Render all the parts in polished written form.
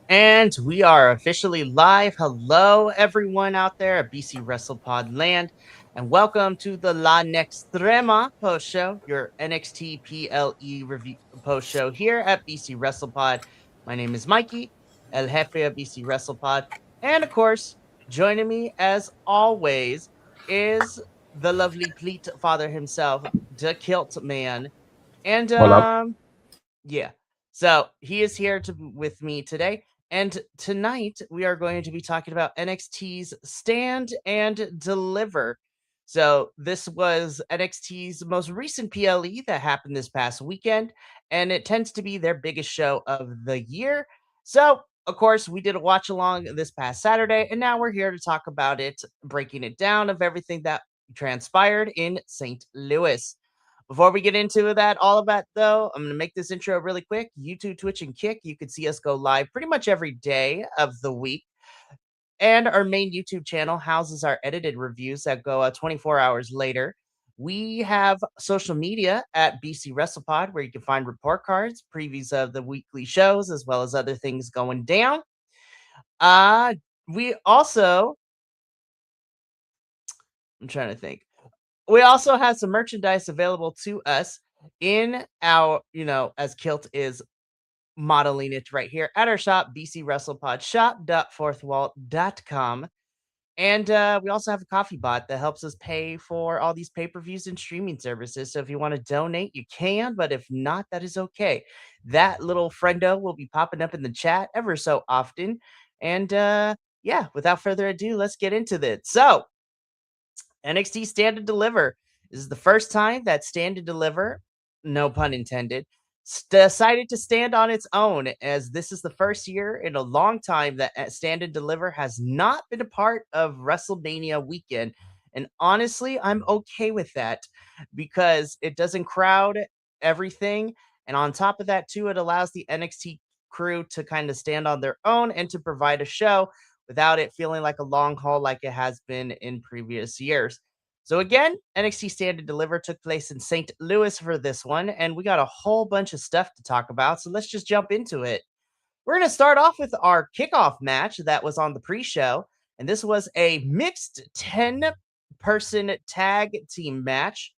And we are officially live. Hello, everyone out there at BC WrestlePod land, and welcome to the La Nextrema post show, your NXT PLE review post show here at BC WrestlePod. My name is Mikey, El Jefe of BC WrestlePod, and of course, joining me as always is the lovely Pleat Father himself, the Kilt Man, and Hola. yeah. So he is here with me today. And tonight we are going to be talking about NXT's Stand and Deliver. So this was NXT's most recent PLE that happened this past weekend, and it tends to be their biggest show of the year. So, of course, we did a watch along this past Saturday, and now we're here to talk about it, breaking it down of everything that transpired in St. Louis. Before we get into that, all of that though, I'm going to make this intro really quick. YouTube, Twitch, and Kick, you can see us go live pretty much every day of the week. And our main YouTube channel houses our edited reviews that go 24 hours later. We have social media at BC WrestlePod, where you can find report cards, previews of the weekly shows, as well as other things going down. Uh, we also, I'm trying to think. We also have some merchandise available to us in our, as Kilt is modeling it right here at our shop, bcwrestlepodshop.fourthwall.com. And we also have a coffee bot that helps us pay for all these pay-per-views and streaming services. So if you want to donate, you can, but if not, that is okay. That little friendo will be popping up in the chat ever so often. And yeah, without further ado, let's get into this. So NXT Stand and Deliver. This is the first time that Stand and Deliver, no pun intended, decided to stand on its own, as this is the first year in a long time that Stand and Deliver has not been a part of WrestleMania weekend. And honestly, I'm okay with that because it doesn't crowd everything. And on top of that, too, it allows the NXT crew to kind of stand on their own and to provide a show without it feeling like a long haul like it has been in previous years. So again, NXT Stand and Deliver took place in St. Louis for this one, and we got a whole bunch of stuff to talk about. So let's just jump into it. We're going to start off with our kickoff match that was on the pre-show, and this was a mixed 10-person tag team match.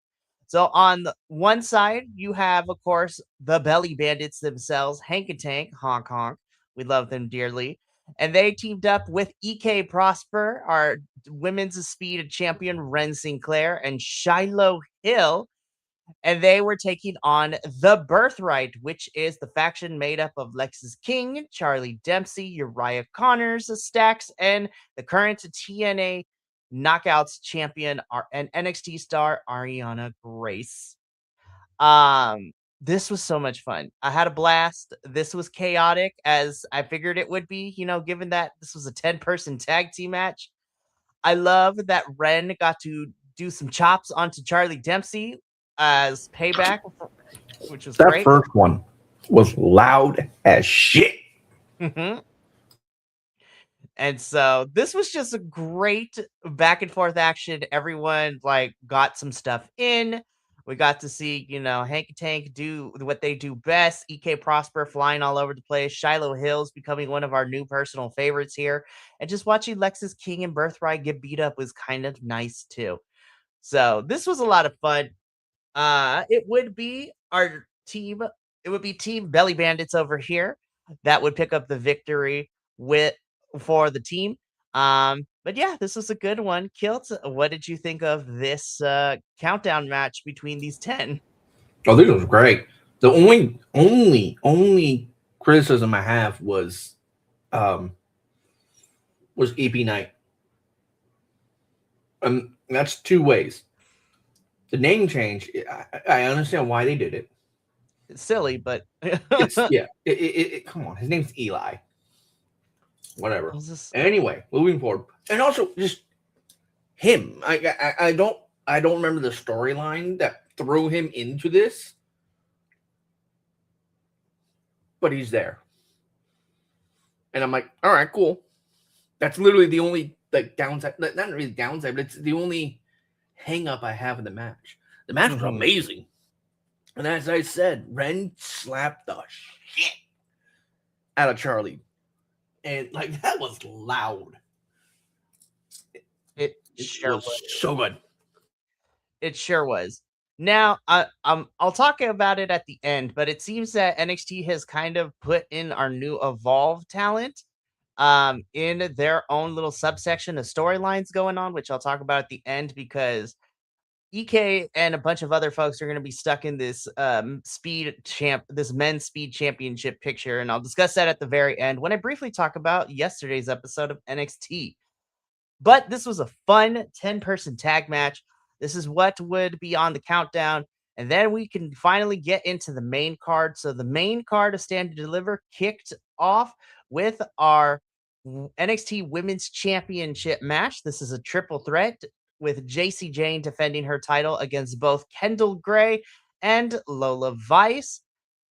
So on the one side, you have, of course, the Belly Bandits themselves, Hank and Tank, honk honk. We love them dearly. And they teamed up with EK Prosper, our women's speed champion, Ren Sinclair, and Shiloh Hill, and they were taking on the Birthright, which is the faction made up of Lexus King, Charlie Dempsey, Uriah Connors, Stacks, and the current TNA Knockouts champion and NXT star Ariana Grace. This was so much fun. I had a blast. This was chaotic as I figured it would be, given that this was a 10-person tag team match. I love that Ren got to do some chops onto Charlie Dempsey as payback, which was That great. first one was loud as shit. Mhm. And so this was just a great back and forth action. Everyone like got some stuff in. We got to see, Hank Tank do what they do best. EK Prosper flying all over the place. Shiloh Hills becoming one of our new personal favorites here. And just watching Lexus King and Birthright get beat up was kind of nice too. So this was a lot of fun. It would be our team. It would be Team Belly Bandits over here that would pick up the victory with for the team. But yeah, this was a good one. Kilt, what did you think of this countdown match between these 10? Oh, this was great. The only criticism I have um was EP Night. That's two ways. The name change, I understand why they did it. It's silly, but It's yeah. Come on, his name's Eli. Whatever. was this Anyway, moving forward, and also just him. I don't remember the storyline that threw him into this, but he's there, and I'm like, all right, cool. That's literally the only like downside. Not really downside, but it's the only hang up I have in the match. The match was Mhm. amazing, and as I said, Ren slapped the shit out of Charlie. and like that was loud. It It sure was so good. It sure was. Now, I'll talk about it at the end, but it seems that NXT has kind of put in our new Evolve talent in their own little subsection of storylines going on, which I'll talk about at the end because EK and a bunch of other folks are going to be stuck in this this men's speed championship picture, and I'll discuss that at the very end when I briefly talk about yesterday's episode of NXT. But this was a fun 10-person tag match. This is what would be on the countdown. And then we can finally get into the main card. So the main card of Stand Deliver kicked off with our NXT Women's Championship match. This is a triple threat with JC Jane defending her title against both Kendall Gray and Lola Vice.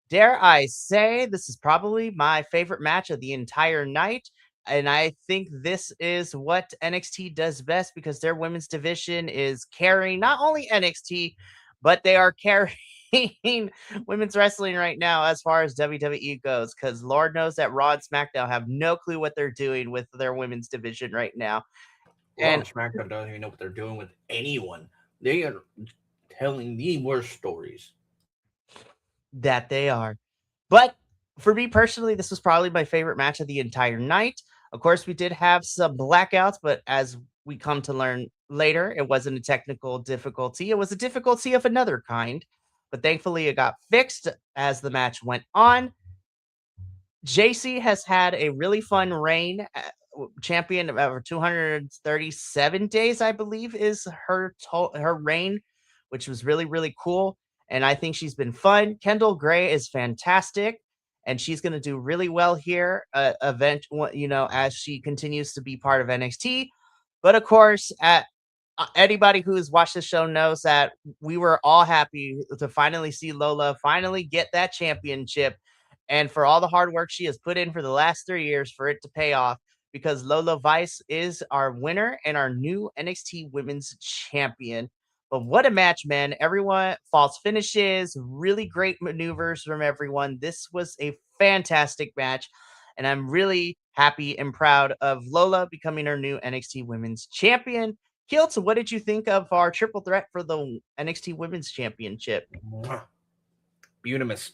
Dare I say, this is probably my favorite match of the entire night. And I think this is what NXT does best because their women's division is carrying not only NXT, but they are carrying women's wrestling right now as far as WWE goes. Because Lord knows that Raw and SmackDown have no clue what they're doing with their women's division right now. Raw And and SmackDown doesn't even know what they're doing with anyone. They are telling the worst stories. that they are. But for me personally, this was probably my favorite match of the entire night. Of course, we did have some blackouts, but as we come to learn later, it wasn't a technical difficulty. It was a difficulty of another kind. But thankfully, it got fixed as the match went on. JC has had a really fun reign. Champion of over 237 days, I believe, is her reign, which was really really cool. And I think she's been fun. Kendall Gray is fantastic, and she's going to do really well here. As she continues to be part of NXT. But of course, anybody who has watched the show knows that we were all happy to finally see Lola finally get that championship and for all the hard work she has put in for the last 3 years for it to pay off because Lola Vice is our winner and our new NXT Women's Champion. But what a match, man. Everyone, false finishes, really great maneuvers from everyone. This was a fantastic match. And I'm really happy and proud of Lola becoming our new NXT Women's Champion. Kilt, what did you think of our triple threat for the NXT Women's Championship? Unimus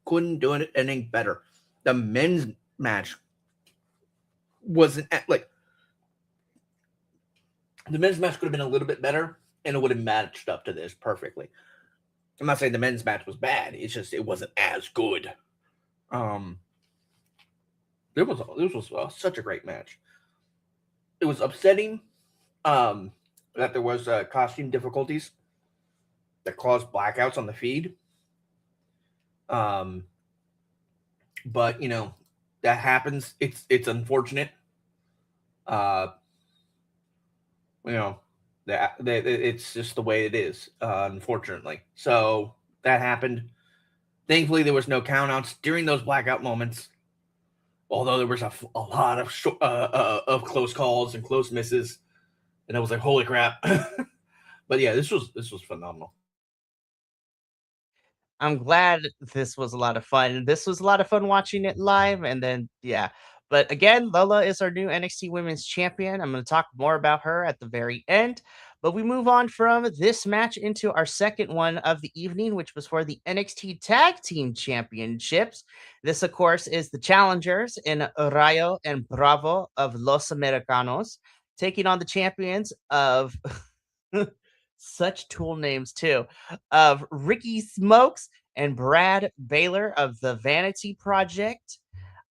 couldn't do it anything better. The men's match wasn't like the men's match could have been a little bit better, and it would have matched up to this perfectly. I'm not saying the men's match was bad. It's just it wasn't as good. Um, this was such a great match. It was upsetting that there was costume difficulties that caused blackouts on the feed. Um, but you know that happens. It's unfortunate. Uh, you know that it's just the way it is. Unfortunately, so that happened. Thankfully, there was no countouts during those blackout moments. Although there was a lot of close calls and close misses, and I was like, "Holy crap!" But yeah, this was phenomenal. I'm glad this was a lot of fun. This was a lot of fun watching it live. And then, yeah. But again, Lola is our new NXT Women's Champion. I'm going to talk more about her at the very end. But we move on from this match into our second one of the evening, which was for the NXT Tag Team Championships. This, of course, is the challengers in Rayo and Bravo of Los Americanos taking on the champions of such tool names too of Ricky Smokes and Brad Baylor of the Vanity Project.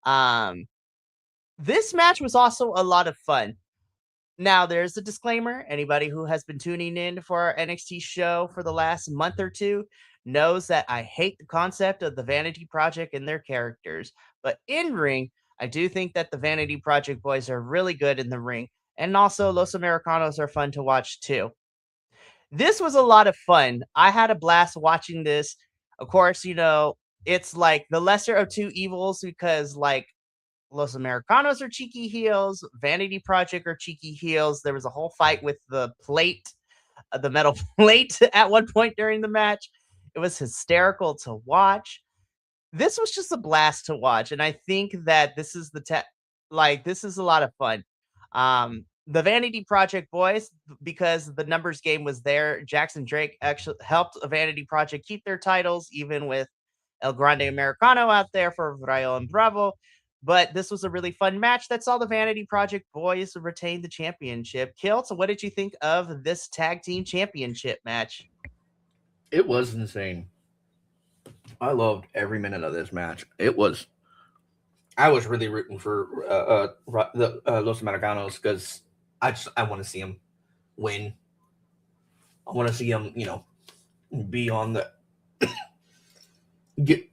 Um, this match was also a lot of fun. Now, there's a disclaimer. Anybody who has been tuning in for our NXT show for the last month or two knows that I hate the concept of the Vanity Project and their characters. But in ring, I do think that the Vanity Project boys are really good in the ring. And also, Los Americanos are fun to watch too. This was a lot of fun. I had a blast watching this. Of course, it's like the lesser of two evils because like Los Americanos are cheeky heels, Vanity Project are cheeky heels. There was a whole fight with the plate, the metal plate at one point during the match. It was hysterical to watch. This was just a blast to watch, and I think that this is Like, this is a lot of fun. The Vanity Project boys, because the numbers game was there, Jackson Drake actually helped Vanity Project keep their titles, even with El Grande Americano out there for Rayo and Bravo. But this was a really fun match that saw the Vanity Project boys retain the championship. Kilt, what did you think of this tag team championship match? It was insane. I loved every minute of this match. It was. I was really rooting for the Los Americanos because I want to see them win. I want to see them, be on the get.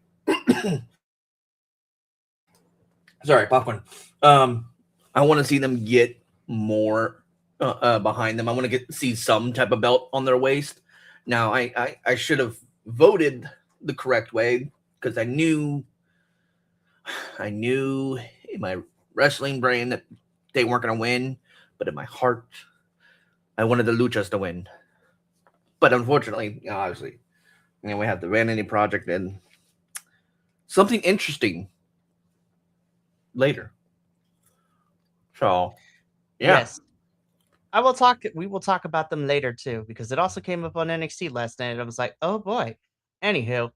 Sorry, popcorn. I want to see them get more behind them. I want to get see some type of belt on their waist. Now, I should have voted the correct way because I knew in my wrestling brain that they weren't going to win, but in my heart, I wanted the Luchas to win. But unfortunately, obviously, we had the Vanity Project and something interesting later. So, yeah, Yes, we will talk about them later too, because it also came up on NXT last night. And I was like, oh boy. Anywho,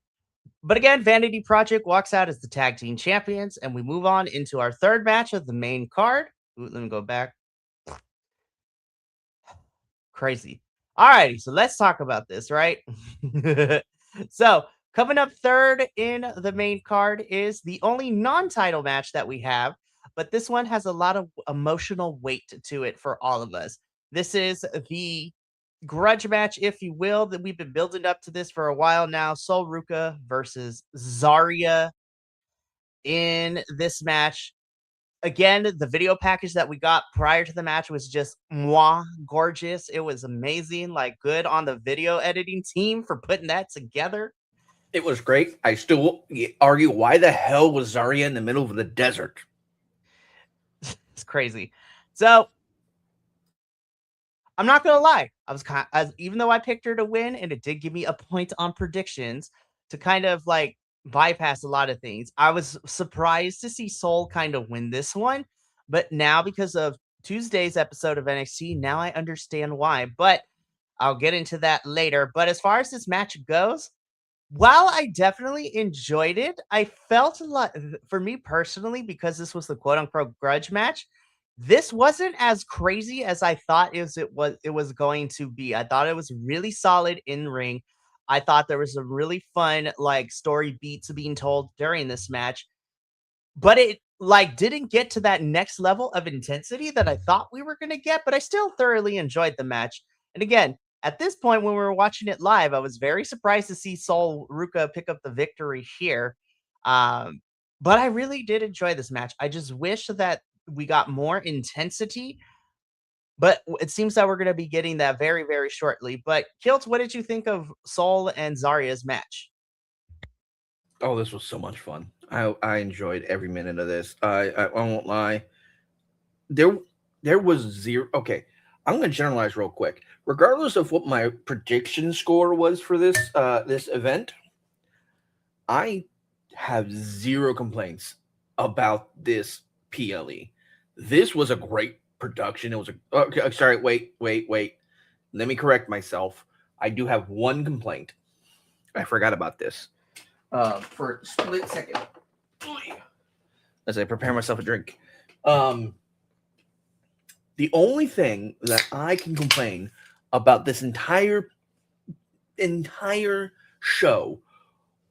but again, Vanity Project walks out as the tag team champions, and we move on into our third match of the main card. Ooh, let me go back. Crazy. Alrighty, so let's talk about this, right? So, coming up third in the main card is the only non title match that we have, but this one has a lot of emotional weight to it for all of us. This is the grudge match, if you will, that we've been building up to this for a while now. Sol Ruka versus Zarya in this match. Again, the video package that we got prior to the match was just moi gorgeous. It was amazing. Like, good on the video editing team for putting that together. it was great. I still argue why the hell was Zarya in the middle of the desert? It's crazy. So I'm not gonna lie. I was kind as even though I picked her to win, and it did give me a point on predictions to kind of like bypass a lot of things. I was surprised to see Soul kind of win this one, but now because of Tuesday's episode of NXT, now I understand why. But I'll get into that later. But as far as this match goes, while I definitely enjoyed it, I felt a lot for me personally, because this was the quote unquote grudge match. This wasn't as crazy as I thought it was going to be. I thought it was really solid in ring. I thought there was a really fun like story beats being told during this match, but it like didn't get to that next level of intensity that I thought we were going to get, but I still thoroughly enjoyed the match. And again, at this point when we were watching it live, I was very surprised to see Sol Ruka pick up the victory here. Um, but I really did enjoy this match. I just wish that we got more intensity, but it seems that we're going to be getting that very, very shortly. But Kilt, what did you think of Sol and Zarya's match? Oh, this was so much fun. I enjoyed every minute of this. I won't lie. There there was zero. Okay, I'm gonna generalize real quick. Regardless of what my prediction score was for this event, I have zero complaints about this PLE. This was a great production. It was a okay. Sorry, wait. Let me correct myself. I do have one complaint. I forgot about this. For a split second, as I prepare myself a drink. Um, the only thing that I can complain about this entire show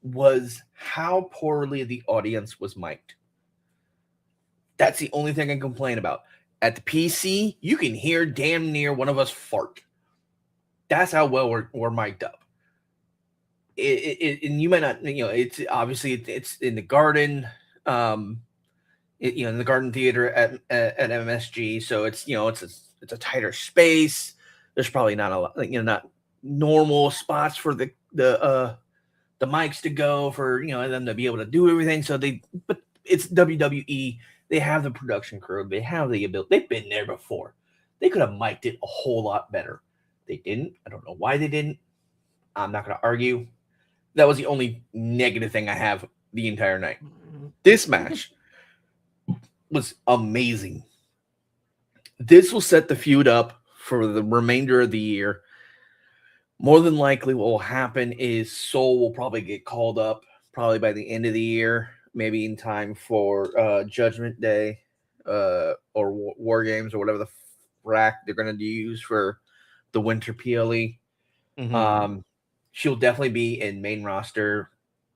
was how poorly the audience was mic'd. That's the only thing I can complain about. At the PC, you can hear damn near one of us fart. That's how well we're mic'd up. And you might not, it's obviously it's in the garden, in the garden theater at MSG, so it's a tighter space. There's probably not a lot, not normal spots for the mics to go for them to be able to do everything. But it's WWE. They have the production crew. They have the ability. They've been there before. They could have mic'd it a whole lot better. They didn't. I don't know why they didn't. I'm not going to argue. That was the only negative thing I have the entire night. This match was amazing. This will set the feud up for the remainder of the year. More than likely, what will happen is Soul will probably get called up probably by the end of the year, maybe in time for Judgment Day or War Games or whatever the rack they're going to use for the Winter PLE. Mhm. Um, she'll definitely be in main roster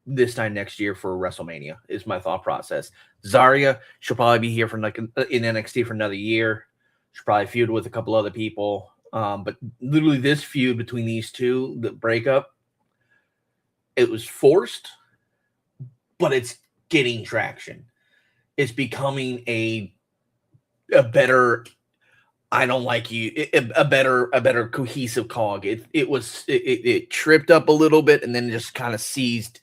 this time next year for WrestleMania. Is my thought process. Zarya, she'll probably be here for like in NXT for another year. She'll probably feud with a couple other people. But literally, this feud between these two, the breakup, it was forced, but it's getting traction. It's becoming a better I don't like you. A better cohesive cog. It tripped up a little bit and then just kind of seized.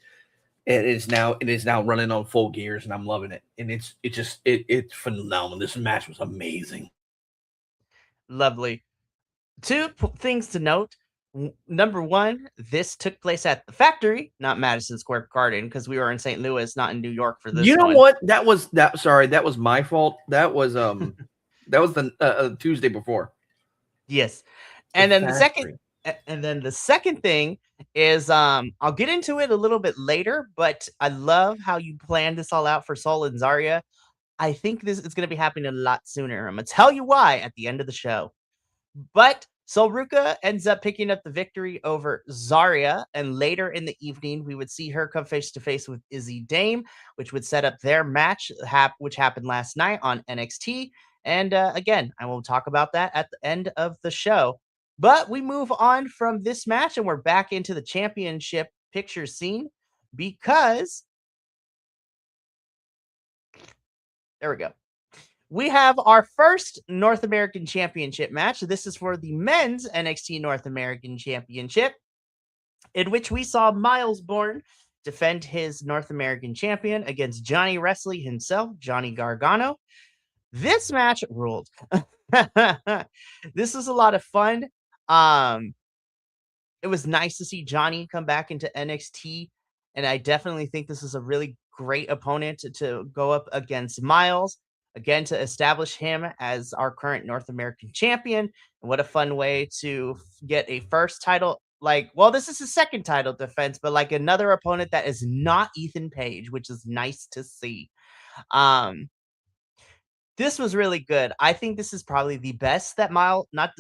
It is now running on full gears and I'm loving it. And it's phenomenal. This match was amazing. Lovely. Two things to note. Number one, this took place at the factory, not Madison Square Garden, because we were in St. Louis, not in New York for You this know one. what? That. Sorry, that was my fault. That was the Tuesday before Yes. the And then the second factory. and then the second thing is I'll get into it a little bit later, but I love how you planned this all out for Sol and Zarya. I think this is going to be happening a lot sooner. I'm going to tell you why at the end of the show. But Solruka ends up picking up the victory over Zarya, and later in the evening, we would see her come face to face with Izzy Dame, which would set up their match, which happened last night on NXT. And again, I will talk about that at the end of the show. But we move on from this match, and we're back into the championship picture scene because there we go. We have our first North American Championship match. This is for the men's NXT North American Championship, in which we saw Miles Bourne defend his North American champion against Johnny Wrestling himself, Johnny Gargano. This match ruled. This was a lot of fun. Um, it was nice to see Johnny come back into NXT, and I definitely think this is a really great opponent to go up against Miles. Again, to establish him as our current North American champion. And what a fun way to get a first title. Like, well, this is his second title defense, but like another opponent that is not Ethan Page, which is nice to see. Um, this was really good. I think this is probably the best that not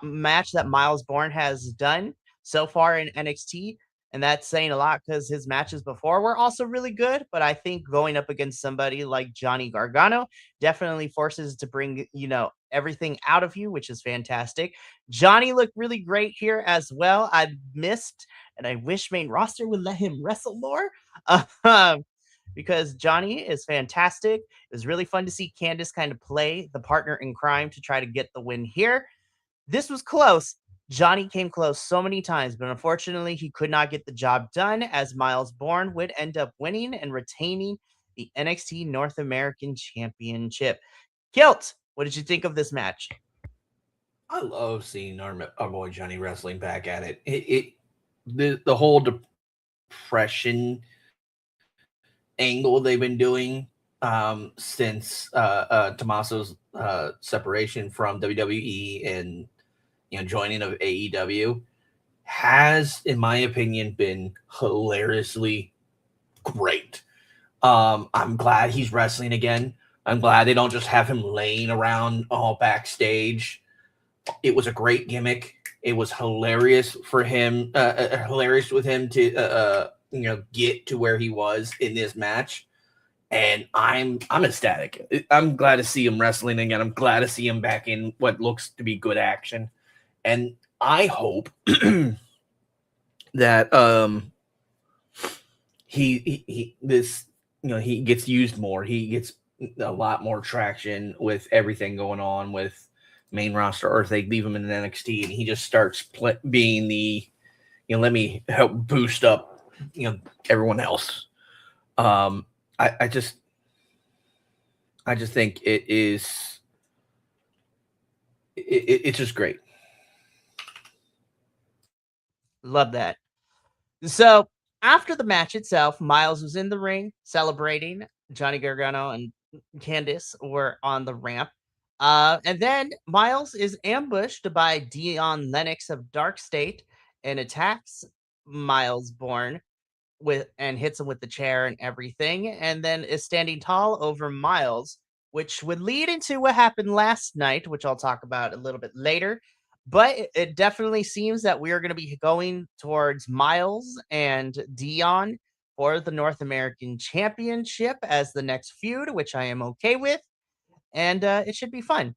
match that Miles Bourne has done so far in NXT, and that's saying a lot because his matches before were also really good. But I think going up against somebody like Johnny Gargano definitely forces to bring everything out of you, which is fantastic. Johnny looked really great here as well. I missed, and I wish main roster would let him wrestle more. Um, because Johnny is fantastic. It was really fun to see Candice kind of play the partner in crime to try to get the win here. This was close. Johnny came close so many times, but unfortunately, he could not get the job done as Miles Bourne would end up winning and retaining the NXT North American Championship. Kilt, what did you think of this match? I love seeing our boy Johnny wrestling back at it. The whole depression angle they've been doing since Tommaso's separation from WWE and joining of AEW has, in my opinion, been hilariously great. I'm glad he's wrestling again. I'm glad they don't just have him laying around all backstage. It was a great gimmick. It was hilarious for him, hilarious with him to get to where he was in this match. And I'm ecstatic. I'm glad to see him wrestling again. I'm glad to see him back in what looks to be good action. And I hope that he this he gets used more. He gets a lot more traction with everything going on with main roster, or if they leave him in NXT and he just starts being the let me help boost up everyone else. Um, I just think it's just great. Love that. So after the match itself, Miles was in the ring celebrating Johnny Gargano and Candice were on the ramp. And then Miles is ambushed by Dion Lennox of Dark State and attacks Miles Bourne and hits him with the chair and everything, and then is standing tall over Miles, which would lead into what happened last night, which I'll talk about a little bit later. But it definitely seems that we are going to be going towards Miles and Dion for the North American Championship as the next feud, which I am okay with, and it should be fun.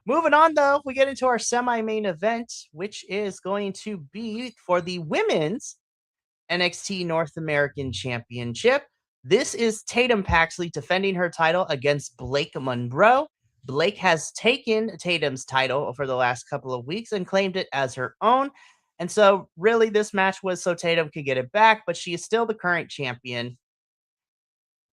Moving on, though, we get into our semi main event, which is going to be for the women's NXT North American Championship. This is Tatum Paxley defending her title against Blake Monroe. Blake has taken Tatum's title for the last couple of weeks and claimed it as her own. And so, really, this match was so Tatum could get it back, but she is still the current champion.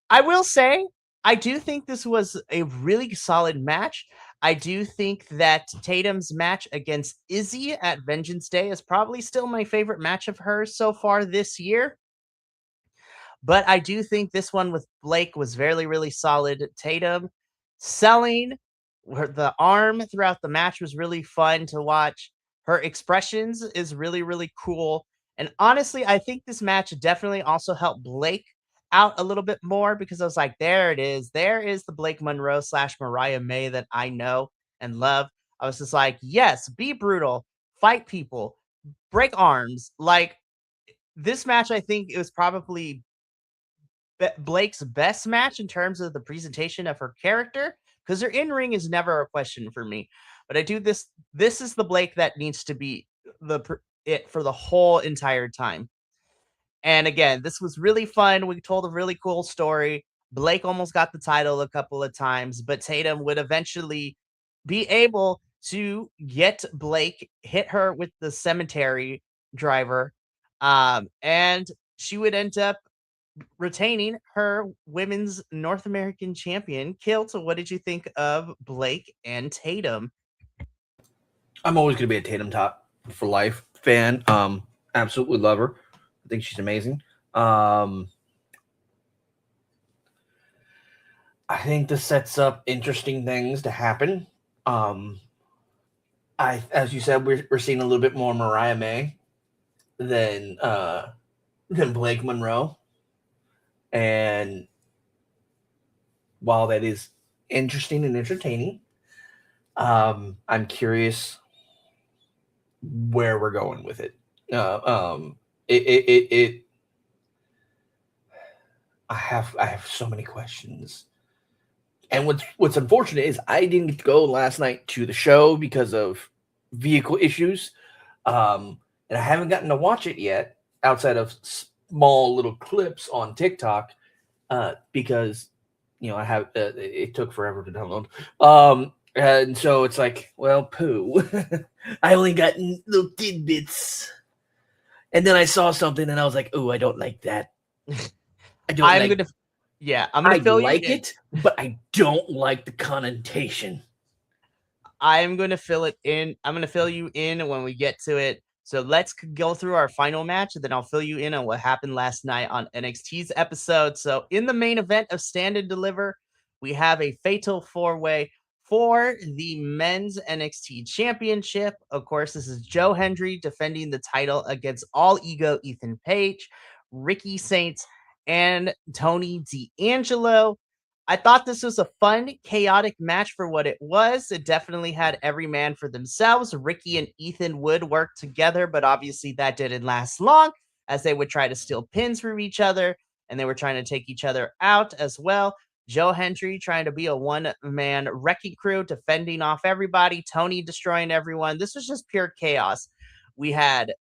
I will say, I do think this was a really solid match. I do think that Tatum's match against Izzy at Vengeance Day is probably still my favorite match of hers so far this year. But I do think this one with Blake was really, really solid. Tatum selling the arm throughout the match was really fun to watch. Her expressions is really, really cool. And honestly, I think this match definitely also helped Blake out a little bit more because I was like, there it is. There is the Blake Monroe / Mariah May that I know and love. I was just like, yes, be brutal, fight people, break arms. Like this match, I think it was probably Blake's best match in terms of the presentation of her character, because her in ring is never a question for me. But I do this. This is the Blake that needs to be it for the whole entire time. And again, this was really fun. We told a really cool story. Blake almost got the title a couple of times, but Tatum would eventually be able to get Blake, hit her with the cemetery driver, and she would end up retaining her women's North American champion. Kilt, so what did you think of Blake and Tatum? I'm always gonna be a Tatum top for life fan. Absolutely love her. I think she's amazing. I think this sets up interesting things to happen. Um, as you said, we're seeing a little bit more Mariah May than Blake Monroe, and while that is interesting and entertaining, I'm curious where we're going with it. It I have so many questions. And what's unfortunate is I didn't get to go last night to the show because of vehicle issues, and I haven't gotten to watch it yet outside of small little clips on TikTok because I have it took forever to download. And so it's like, well, poo. I only got little tidbits, and then I saw something, and I was like, oh, I don't like that. I don't I'm like. gonna, yeah, I'm I gonna fill you like in. it, but I don't like the connotation. I'm gonna fill it in. I'm gonna fill you in when we get to it. So let's go through our final match, and then I'll fill you in on what happened last night on NXT's episode. So in the main event of Stand and Deliver, we have a fatal four-way for the men's NXT championship. Of course, this is Joe Hendry defending the title against All Ego Ethan Page, Ricky Saints, and Tony D'Angelo. I thought this was a fun, chaotic match for what it was. It definitely had every man for themselves. Ricky and Ethan would work together, but obviously that didn't last long as they would try to steal pins from each other and they were trying to take each other out as well. Joe Hendry trying to be a one-man wrecking crew, defending off everybody. Tony destroying everyone. This was just pure chaos. We had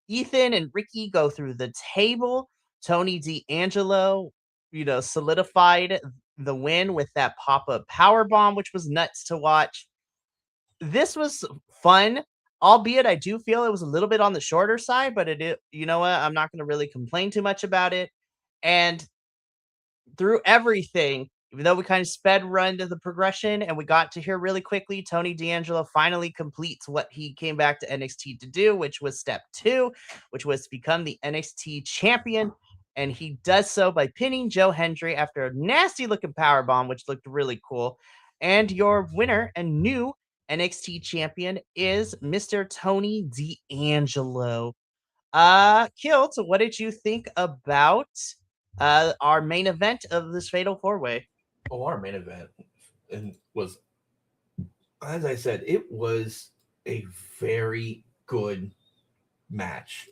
Ethan and Ricky go through the table. Tony D'Angelo, solidified the win with that pop-up power bomb, which was nuts to watch. This was fun, albeit I do feel it was a little bit on the shorter side, but you know what? I'm not going to really complain too much about it. And through everything, even though we kind of sped run to the progression and we got to hear really quickly, Tony D'Angelo finally completes what he came back to NXT to do, which was step 2, which was to become the NXT champion. and he does so by pinning Joe Hendry after a nasty looking power bomb, which looked really cool. And your winner and new NXT champion is Mr. Tony D'Angelo. Kilt, what did you think about our main event of this Fatal 4-Way? Oh, our main event and was, as I said, it was a very good match.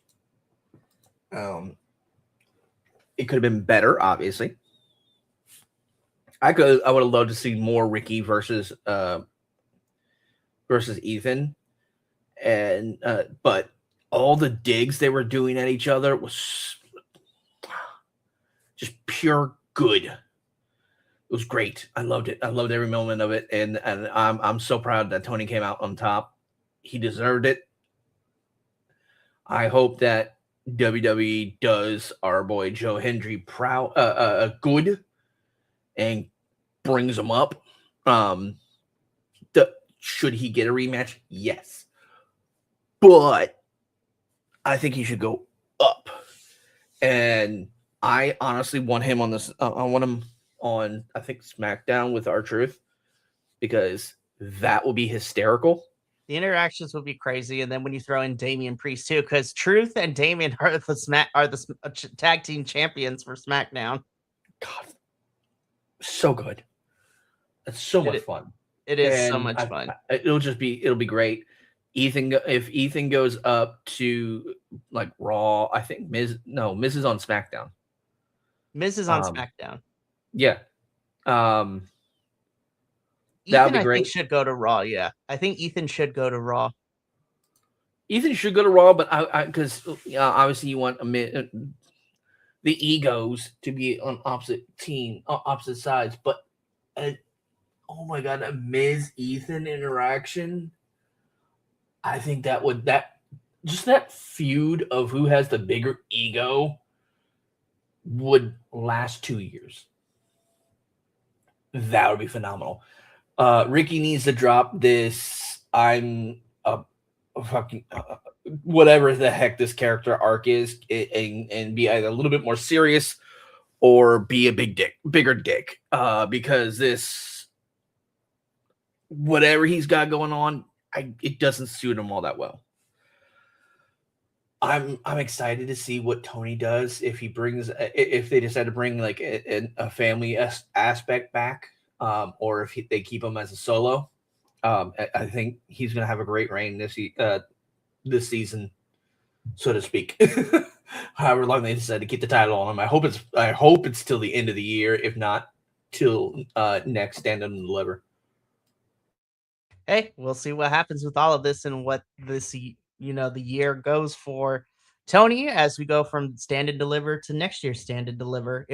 It could have been better, obviously. I would have loved to see more Ricky versus Ethan, and but all the digs they were doing at each other was just pure good. It was great. I loved it. I loved every moment of it, and I'm so proud that Tony came out on top. He deserved it. I hope that WWE does our boy Joe Hendry good and brings him up. Should he get a rematch? Yes, but I think he should go up. And I honestly want him on this. I want him on, I think, SmackDown with R-Truth, because that will be hysterical. The interactions will be crazy, and then when you throw in Damian Priest too, because Truth and Damian are the tag team champions for SmackDown. God, so good. It's so much fun. It is so much fun. It'll be great. If Ethan goes up to like Raw, I think Miz is on SmackDown. Miz is on SmackDown. Yeah. Ethan, I think, should go to Raw. Yeah, I think Ethan should go to Raw. Ethan should go to Raw, but because obviously you want the egos to be on opposite sides. But oh my God, a Miz Ethan interaction, I think that feud of who has the bigger ego would last 2 years. That would be phenomenal. Ricky needs to drop this. I'm a fucking whatever the heck this character arc is, and be either a little bit more serious or be a bigger dick. Because this, whatever he's got going on, it doesn't suit him all that well. I'm excited to see what Tony does if they decide to bring like a family aspect back, or if they keep him as a solo. I think he's going to have a great reign this season, so to speak. However long they decide to keep the title on him, I hope it's till the end of the year, if not till next Stand Deliver. Hey, we'll see what happens with all of this and what this the year goes for Tony as we go from Stand and Deliver to next year's Stand and Deliver.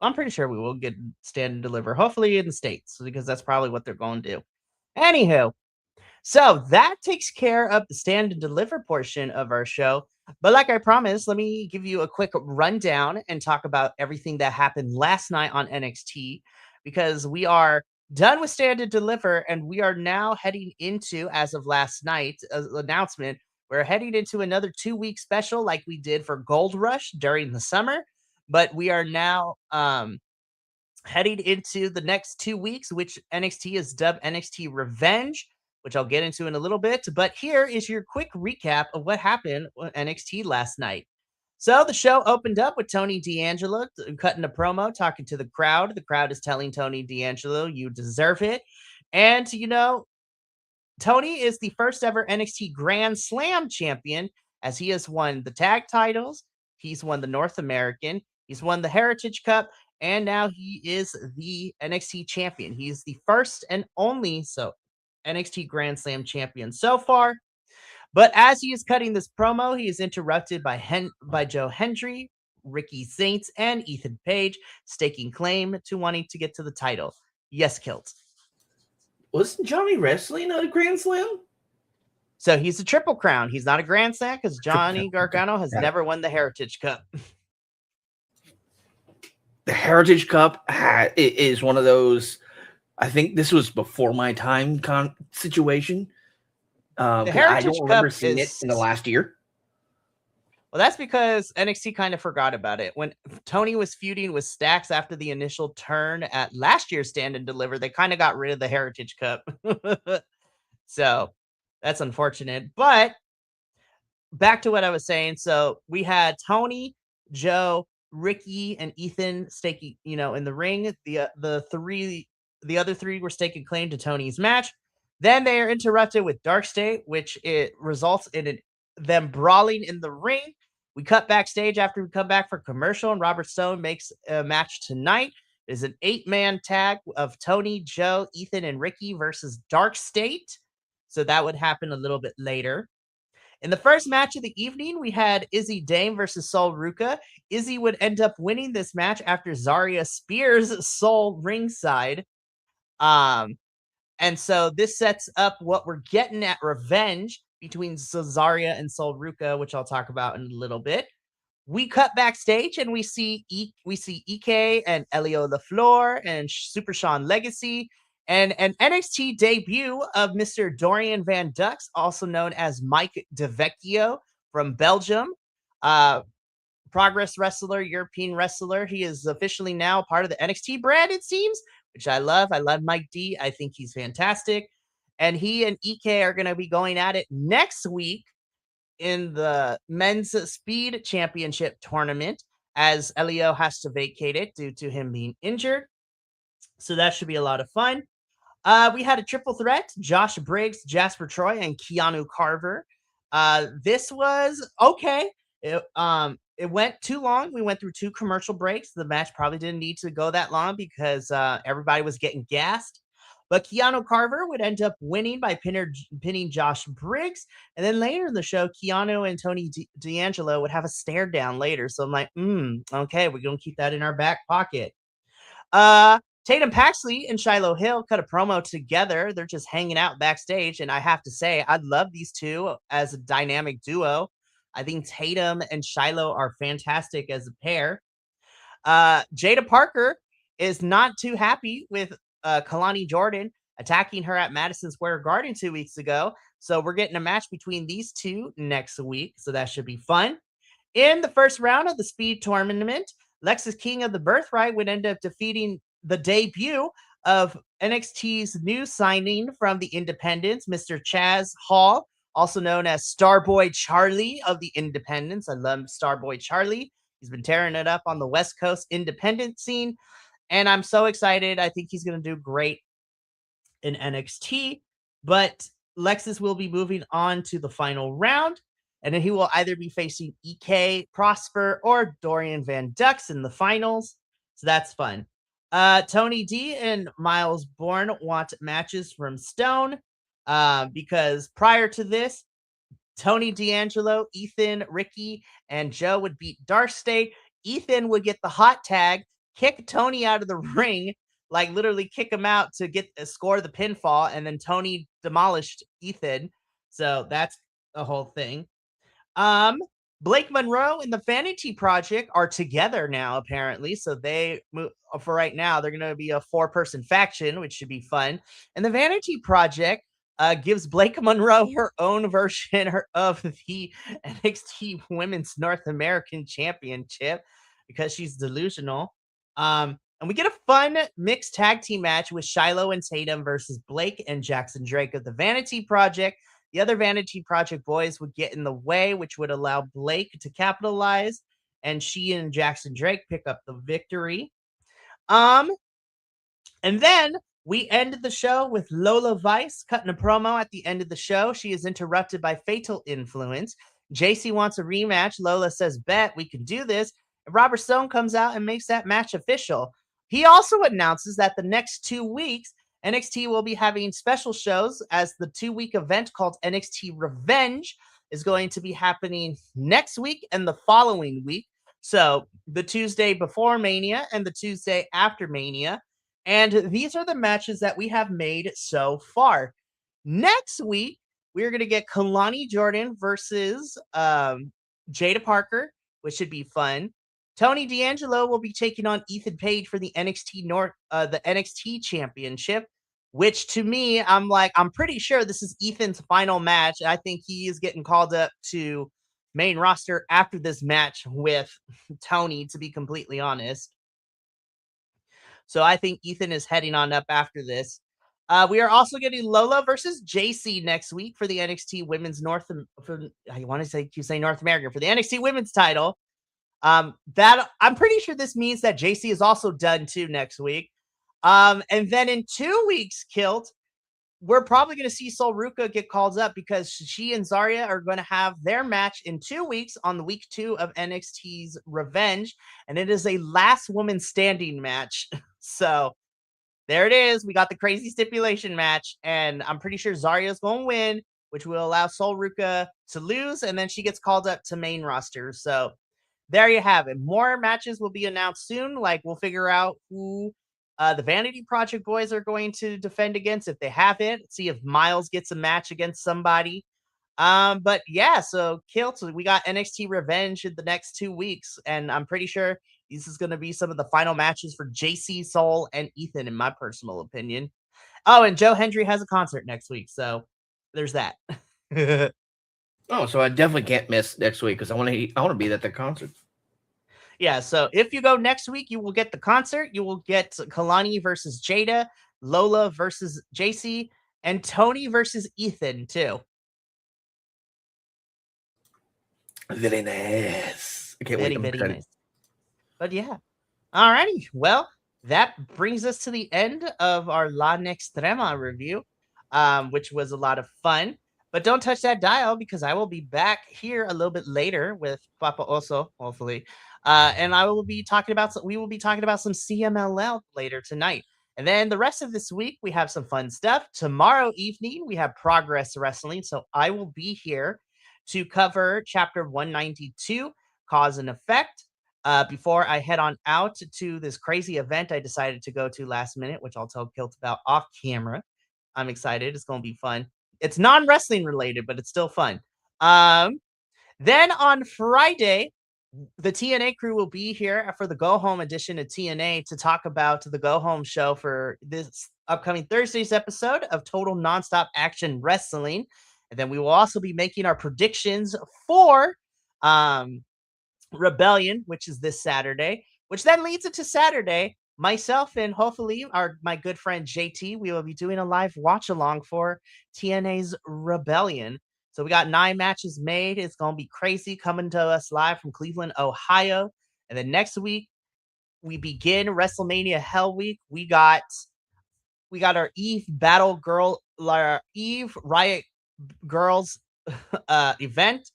I'm pretty sure we will get Stand and Deliver, hopefully in the States, because that's probably what they're going to do. Anywho, so that takes care of the Stand and Deliver portion of our show. But like I promised, let me give you a quick rundown and talk about everything that happened last night on NXT, because we are done with Stand and Deliver, and we are now heading into, as of last night's announcement, we're heading into another 2-week special like we did for Gold Rush during the summer. But we are now heading into the next 2 weeks, which NXT is dubbed NXT Revenge, which I'll get into in a little bit. But here is your quick recap of what happened with NXT last night. So the show opened up with Tony D'Angelo cutting a promo, talking to the crowd. The crowd is telling Tony D'Angelo, "You deserve it." And, Tony is the first ever NXT Grand Slam champion, as he has won the tag titles. He's won the North American. He's won the Heritage Cup. And now he is the NXT champion. He's the first and only NXT Grand Slam champion so far. But as he is cutting this promo, he is interrupted by Joe Hendry, Ricky Saints, and Ethan Page, staking claim to wanting to get to the title. Yes, Kilt. Wasn't Johnny wrestling a Grand Slam? So he's a Triple Crown. He's not a Grand Slam because Johnny Gargano has never won the Heritage Cup. The Heritage Cup is one of those, I think this was before my time situation. The Heritage I don't remember seeing it in the last year. Well, that's because NXT kind of forgot about it. When Tony was feuding with Stacks after the initial turn at last year's Stand and Deliver, they kind of got rid of the Heritage Cup. So that's unfortunate. But back to what I was saying. So we had Tony, Joe, Ricky, and Ethan staking, in the ring. The other three were staking claim to Tony's match. Then they are interrupted with Dark State, which it results in them brawling in the ring. We cut backstage after we come back for commercial, and Robert Stone makes a match tonight. It is an 8-man tag of Tony, Joe, Ethan, and Ricky versus Dark State. So that would happen a little bit later. In the first match of the evening, we had Izzy Dame versus Sol Ruka. Izzy would end up winning this match after Zarya spears Sol ringside. Um, and so this sets up what we're getting at revenge between Zarya and Sol Ruka, which I'll talk about in a little bit. We cut backstage and we see EK and Elio LaFleur and Super Sean Legacy and an NXT debut of Mr. Dorian Van Dux, also known as Mike DeVecchio from Belgium. Uh, Progress wrestler, European wrestler. He is officially now part of the NXT brand, it seems, which I love. I love Mike D. I think he's fantastic. And he and EK are going to be going at it next week in the men's speed championship tournament, as Elio has to vacate it due to him being injured. So that should be a lot of fun. We had a triple threat: Josh Briggs, Jasper Troy, and Keanu Carver. This was okay. It went too long. We went through 2 commercial breaks. The match probably didn't need to go that long because everybody was getting gassed. But Keanu Carver would end up winning by pinning Josh Briggs. And then later in the show, Keanu and Tony D'Angelo would have a stare down later. So I'm like, okay, we're going to keep that in our back pocket. Tatum Paxley and Shiloh Hill cut a promo together. They're just hanging out backstage. And I have to say, I love these two as a dynamic duo. I think Tatum and Shiloh are fantastic as a pair. Jada Parker is not too happy with Kalani Jordan attacking her at Madison Square Garden 2 weeks ago. So we're getting a match between these two next week. So that should be fun. In the first round of the speed tournament, Lexus King of the Birthright would end up defeating the debut of NXT's new signing from the Independents, Mr. Chaz Hall, also known as Starboy Charlie of the Independents. I love Starboy Charlie. He's been tearing it up on the West Coast independent scene, and I'm so excited. I think he's going to do great in NXT, but Lexus will be moving on to the final round, and then he will either be facing EK Prosper or Dorian Van Dux in the finals. So that's fun. Tony D and Miles Bourne want matches from Stone because prior to this, Tony D'Angelo, Ethan, Ricky, and Joe would beat Dark State. Ethan would get the hot tag, kick Tony out of the ring, like literally kick him out to get score the pinfall, and then Tony demolished Ethan. So that's a whole thing. Um, Blake Monroe and the Vanity Project are together now, apparently. So for right now, they're going to be a 4-person faction, which should be fun. And the Vanity Project gives Blake Monroe her own version of the NXT Women's North American Championship because she's delusional. And we get a fun mixed tag team match with Shiloh and Tatum versus Blake and Jackson Drake of the Vanity Project. The other Vanity Project boys would get in the way, which would allow Blake to capitalize, and she and Jackson Drake pick up the victory. And then we ended the show with Lola Vice cutting a promo at the end of the show. She is interrupted by Fatal Influence. JC wants a rematch. Lola says, bet we can do this. And Robert Stone comes out and makes that match official. He also announces that the next 2 weeks, NXT will be having special shows, as the 2-week event called NXT Revenge is going to be happening next week and the following week. So the Tuesday before Mania and the Tuesday after Mania. And these are the matches that we have made so far. Next week, we're going to get Kalani Jordan versus Jada Parker, which should be fun. Tony D'Angelo will be taking on Ethan Page for the NXT Championship, which to me, I'm pretty sure this is Ethan's final match. I think he is getting called up to main roster after this match with Tony, to be completely honest. So I think Ethan is heading on up after this. We are also getting Lola versus JC next week for the NXT Women's I want to say keep saying North America for the NXT Women's title. That I'm pretty sure this means that JC is also done too next week. And then in 2 weeks, Kilt, we're probably going to see Sol Ruka get called up because she and Zarya are going to have their match in 2 weeks on the week 2 of NXT's Revenge, and it is a last woman standing match. So there it is. We got the crazy stipulation match, and I'm pretty sure Zarya's going to win, which will allow Sol Ruka to lose, and then she gets called up to main roster. So there you have it. More matches will be announced soon. Like, we'll figure out who the Vanity Project boys are going to defend against if they haven't. See if Miles gets a match against somebody. But yeah, so Kilt, we got NXT Revenge in the next 2 weeks, and I'm pretty sure this is going to be some of the final matches for JC, Soul, and Ethan, in my personal opinion. Oh, and Joe Hendry has a concert next week, so there's that. Oh, so I definitely can't miss next week because I want to be at the concert. Yeah, so if you go next week, you will get the concert. You will get Kalani versus Jada, Lola versus JC, and Tony versus Ethan, too. Very nice. I can't wait. Very, I'm very excited. nice. But yeah. Alrighty. Well, that brings us to the end of our La Nextrema review, which was a lot of fun. But don't touch that dial because I will be back here a little bit later with Papa Oso, hopefully. And we will be talking about some CMLL later tonight. And then the rest of this week, we have some fun stuff. Tomorrow evening, we have Progress Wrestling. So I will be here to cover chapter 192, Cause and Effect. Before I head on out to this crazy event I decided to go to last minute, which I'll tell Kilt about off camera. I'm excited. It's going to be fun. It's non-wrestling related, but it's still fun. Then on Friday, the TNA crew will be here for the Go Home edition of TNA to talk about the Go Home show for this upcoming Thursday's episode of Total Nonstop Action Wrestling. And then we will also be making our predictions for Rebellion, which is this Saturday, which then leads into Saturday. Myself and hopefully my good friend JT, we will be doing a live watch along for TNA's Rebellion. So we got 9 matches made. It's going to be crazy, coming to us live from Cleveland, Ohio. And then next week, we begin WrestleMania Hell Week. We got our Eve Battle Girl, our Eve Riot Girls event,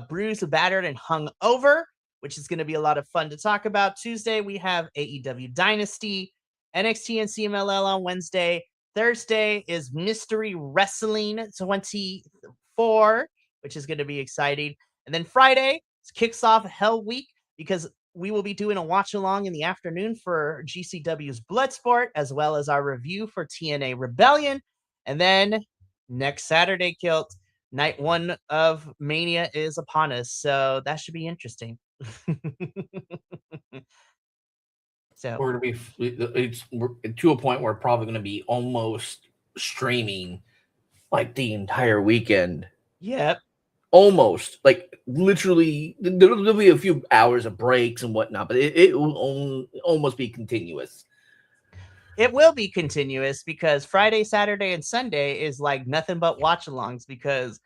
Bruised, Battered, and Hung Over, which is going to be a lot of fun to talk about. Tuesday, we have AEW Dynasty, NXT and CMLL on Wednesday. Thursday is Mystery Wrestling 24, which is going to be exciting. And then Friday kicks off Hell Week because we will be doing a watch along in the afternoon for GCW's Bloodsport, as well as our review for TNA Rebellion. And then next Saturday, Kilt, night 1 of Mania is upon us. So that should be interesting. So We're going to be we're to a point where we're probably going to be almost streaming like the entire weekend. yep. Almost, like literally, there'll be a few hours of breaks and whatnot, but it will almost be continuous. It will be continuous because Friday, Saturday, and Sunday is like nothing but watch alongs because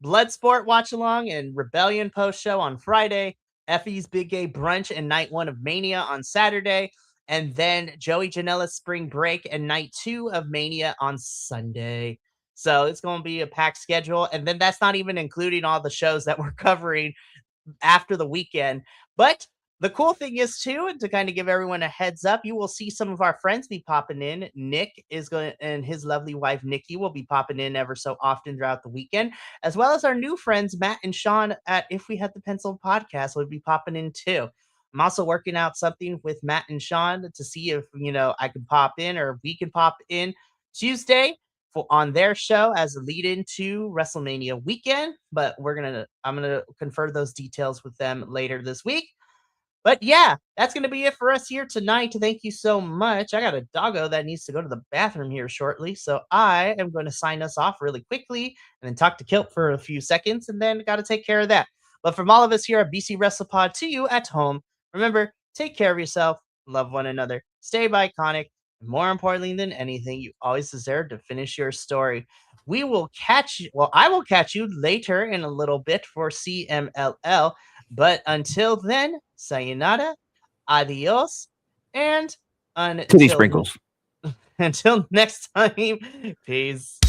Bloodsport watch along and Rebellion post show on Friday, Effie's Big Gay Brunch and night 1 of Mania on Saturday, and then Joey Janela's Spring Break and night 2 of Mania on Sunday. So it's going to be a packed schedule. And then that's not even including all the shows that we're covering after the weekend. But the cool thing is too, and to kind of give everyone a heads up, you will see some of our friends be popping in. Nick is going, and his lovely wife Nikki will be popping in ever so often throughout the weekend, as well as our new friends Matt and Sean at If We Had the Pencil podcast would be popping in too. I'm also working out something with Matt and Sean to see if I can pop in or we can pop in Tuesday on their show as a lead into WrestleMania weekend, but I'm gonna confer those details with them later this week. But yeah, that's gonna be it for us here tonight. Thank you so much. I got a doggo that needs to go to the bathroom here shortly, so I am going to sign us off really quickly and then talk to Kilt for a few seconds, and then got to take care of that. But from all of us here at BC WrestlePod to you at home, remember, take care of yourself, love one another, stay iconic, and more importantly than anything, you always deserve to finish your story. We will catch you. Well, I will catch you later in a little bit for CMLL. But until then, sayonara, adios, and Titty until sprinkles. until next time, peace.